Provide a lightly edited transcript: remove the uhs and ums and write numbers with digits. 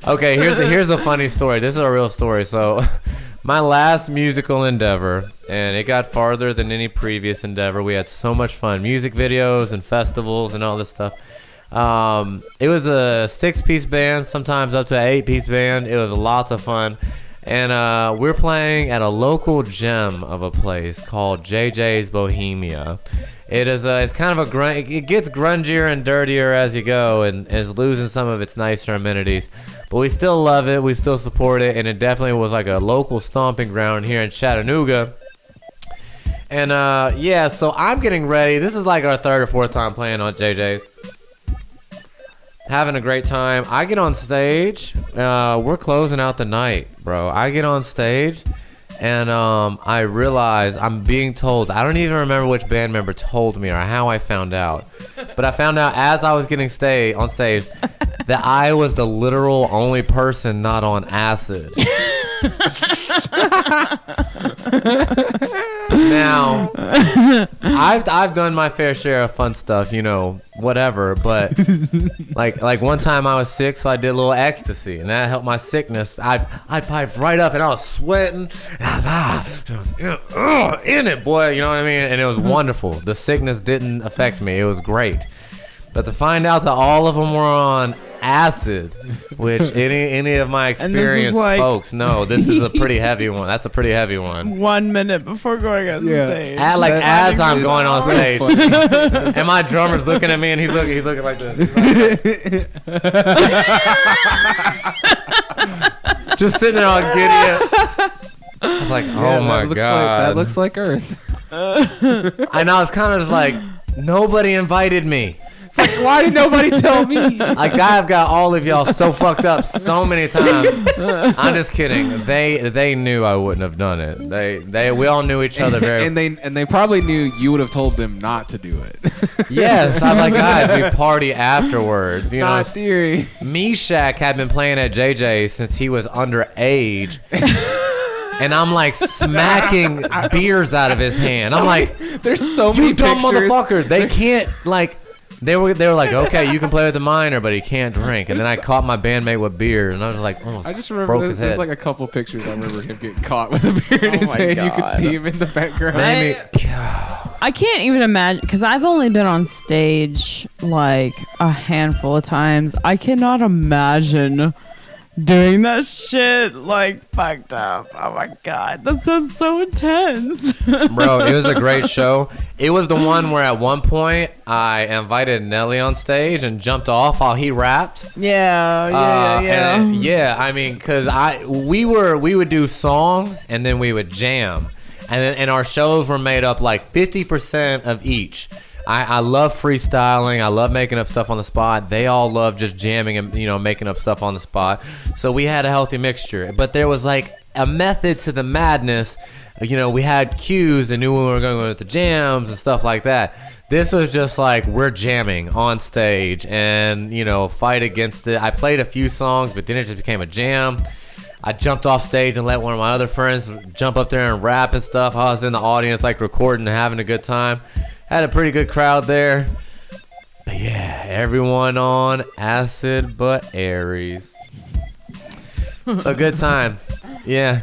Okay, here's a funny story. This is a real story. So, my last musical endeavor, and it got farther than any previous endeavor. We had so much fun. Music videos and festivals and all this stuff. It was a 6-piece band, sometimes up to an 8-piece band. It was lots of fun. And we're playing at a local gem of a place called JJ's Bohemia. It's kind of it gets grungier and dirtier as you go, and is losing some of its nicer amenities. But we still love it, we still support it, and it definitely was like a local stomping ground here in Chattanooga. And yeah, so I'm getting ready. This is like our third or fourth time playing on JJ's. Having a great time. I get on stage. We're closing out the night, bro. I get on stage, and I realize I'm being told. I don't even remember which band member told me or how I found out. But I found out as I was getting on stage that I was the literal only person not on acid. Now, I've done my fair share of fun stuff, whatever. But like one time I was sick, so I did a little ecstasy, and that helped my sickness. I piped right up, and I was sweating, and I was in it, boy. You know what I mean? And it was wonderful. The sickness didn't affect me. It was great. But to find out that all of them were on acid, which any of my experienced folks know, this is a pretty heavy one. That's a pretty heavy one. 1 minute before going on stage. As I'm going on stage, and my drummer's looking at me, and he's looking like this. Just sitting there all giddy. I was like, oh my God. That looks like Earth. And I was kind of just like, nobody invited me. It's like, why did nobody tell me? Like, I've got all of y'all so fucked up so many times. I'm just kidding. They knew I wouldn't have done it. We all knew each other very well. And they probably knew you would have told them not to do it. Yes, I'm like, guys, we party afterwards. Not theory. Meshack had been playing at JJ since he was underage. And I'm like smacking beers out of his hand. I'm like, there's so many you dumb pictures. motherfucker. They can't like. They were like, okay, you can play with the minor, but he can't drink. And then I caught my bandmate with beer, and I was like, I just remember there's like a couple pictures. I remember him getting caught with a beer in his hand. God. You could see him in the background. I can't even imagine, because I've only been on stage like a handful of times. I cannot imagine doing that shit like fucked up. Oh my God, that sounds so intense. Bro, it was a great show. It was the one where at one point I invited Nelly on stage and jumped off while he rapped. Yeah. I mean, cause we would do songs and then we would jam, and our shows were made up like 50% of each. I love freestyling. I love making up stuff on the spot. They all love just jamming and making up stuff on the spot. So we had a healthy mixture, but there was like a method to the madness. We had cues and knew when we were going to go to the jams and stuff like that. This was just like we're jamming on stage and fight against it. I played a few songs, but then it just became a jam. I jumped off stage and let one of my other friends jump up there and rap and stuff. I was in the audience like recording and having a good time. Had a pretty good crowd there. But yeah, everyone on acid but Aries. So good time. Yeah.